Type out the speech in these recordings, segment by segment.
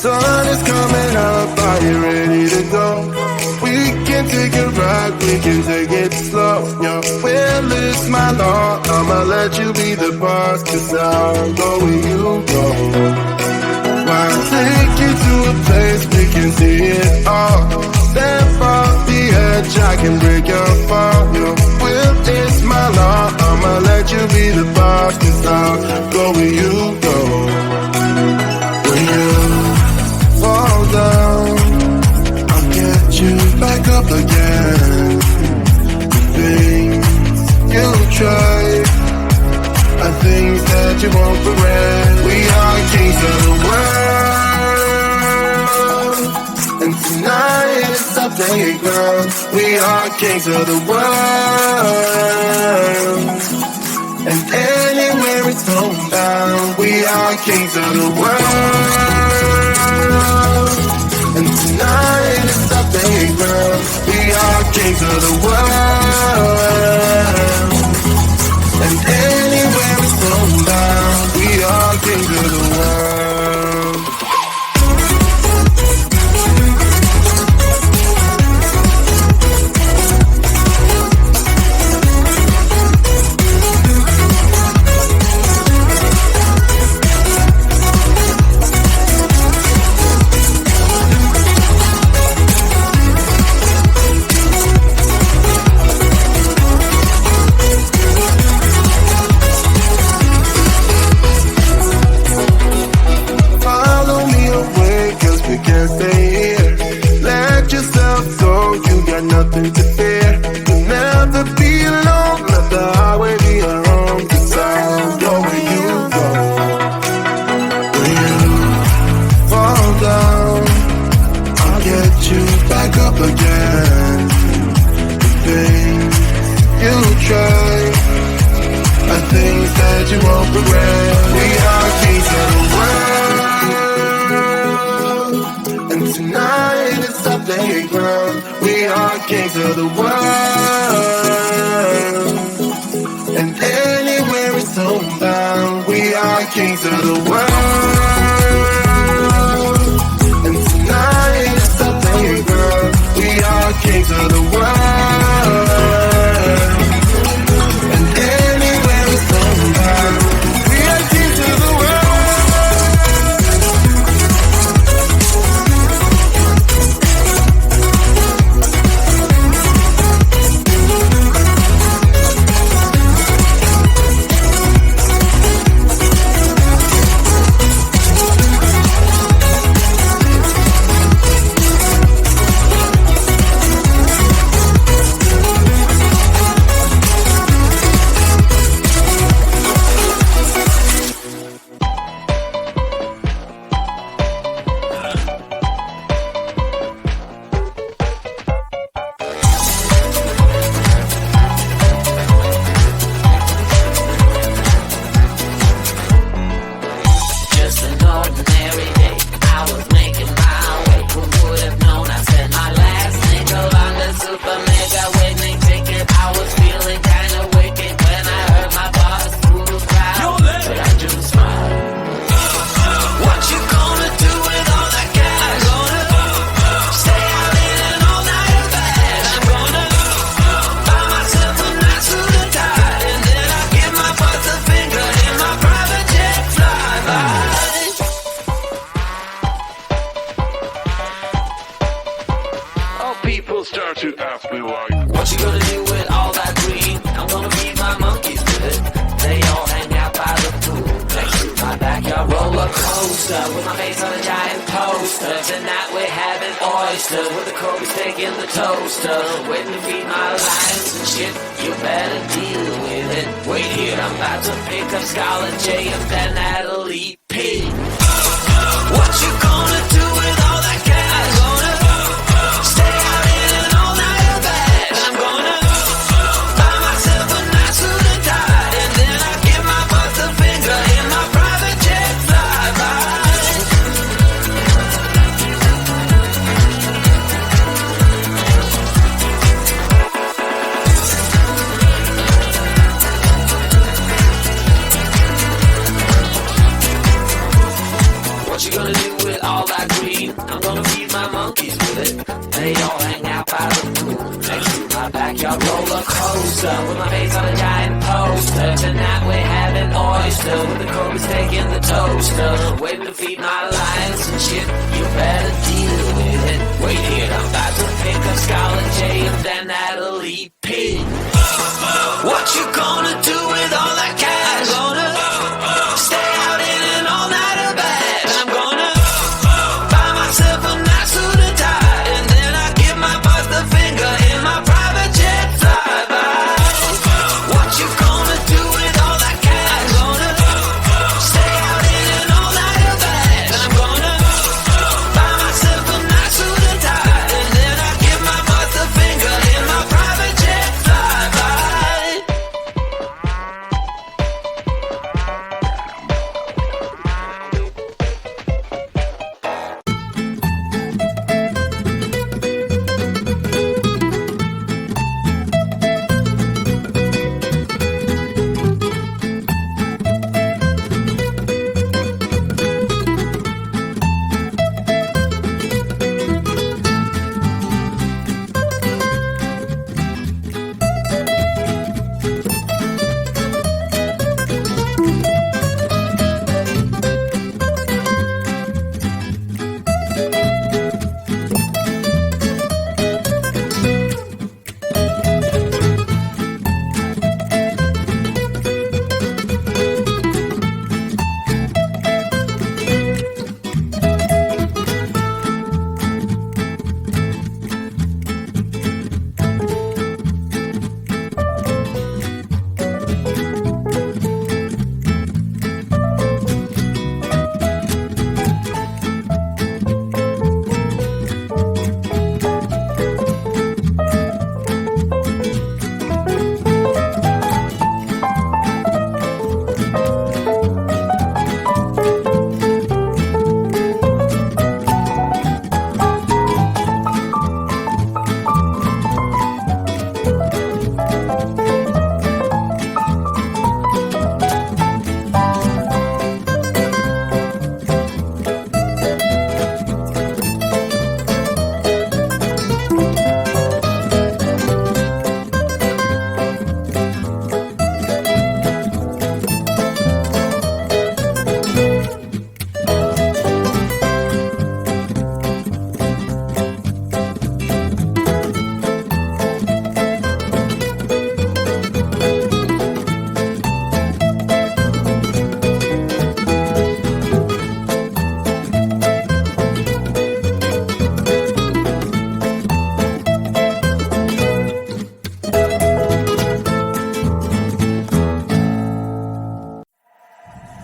sun is coming up, are you ready to go? We can take a ride, we can take it slow. Your will is my law, I'ma let you be the boss, 'cause I'll go where you go. I'll take you to a place we can see it all. Step off the edge, I can break your fall. Your will is my law, I'ma let you be the boss, 'cause I'll go where you go. When you fall down, I'll get you back up again. The things you try are things that you won't regret. We are kings of the world, and tonight is our playground. We are kings of the world, and anywhere it's homebound. We are kings of the world, and tonight is our playground. We are kings of the world, and anywhere it's homebound. We are kings of the world. Nothing to fear. You'll never be alone. Let the highway be your home, 'cause I'll go where you go. When you fall down, I'll get you back up again. The things you try are things that you won't regret. We are kings of the world, and tonight it's our playground. We are kings of the world, and anywhere it's homebound. We are kings of the world, and tonight it's our playground. We are kings of the world, and anywhere it's homebound. We are kings of the world. What you gonna do with all that? by the pool. Next to my backyard roller coaster with my face on a giant poster. Tonight we're having oyster with the chromies taking the toaster. Waiting to feed my lions and shit. You better deal with it. Wait here, I'm about to pick a Scarlet J and then Natalie P. What you gonna do with all that cash? I'm gonna stay out in an all-nighter bash. I'm gonna buy myself a nice suit and tie, and then I give my boss the finger in my private jet flyby. What you gonna do with all that cash? I'm gonna stay out in an all-nighter bash. I'm gonna buy myself a nice suit and tie, and then I give my boss the finger in my private jet flyby.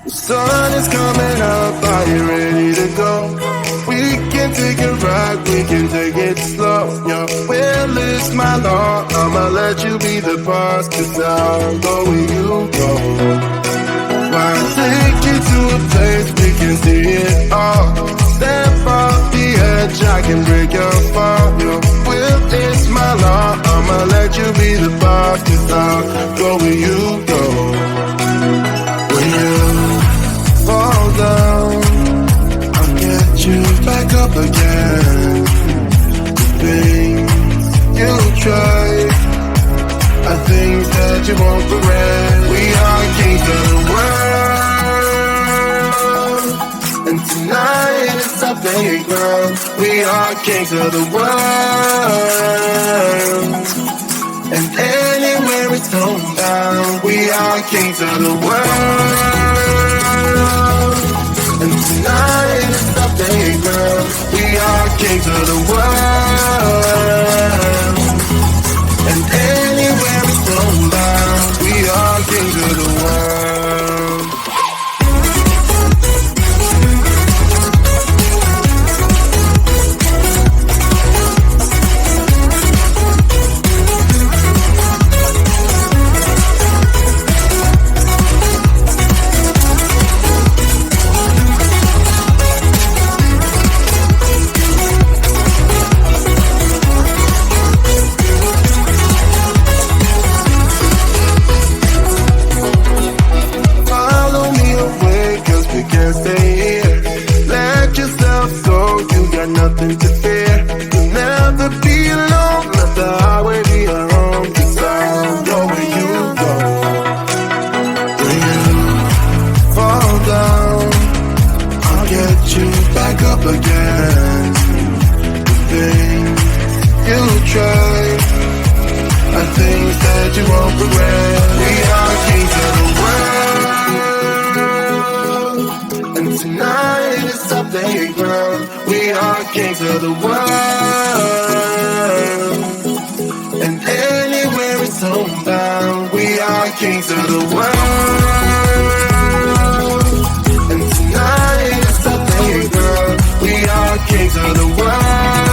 Sun is coming up, are you ready to go? We can take a ride, we can take it slow. Your will is my law, I'ma let you be the boss, 'cause I'll go where you go. Why take you to a place we can see it all? Step off the edge, I can break your fall. Your will is my law, I'ma let you be the boss, 'cause I'll go where you go. When you fall down, I'll get you back up again. The things you try are things that you won't regret. We are kings of the world, and tonight is our playground. We are kings of the world, and anywhere it's going down. We are kings of the world, and tonight is our playground. We are kings of the world, and anywhere it's going down. We are kings of the world. that you won't regret. We are kings of the world, and tonight is our playground. We are kings of the world, and anywhere it's homebound. We are kings of the world, and tonight is our playground. We are kings of the world.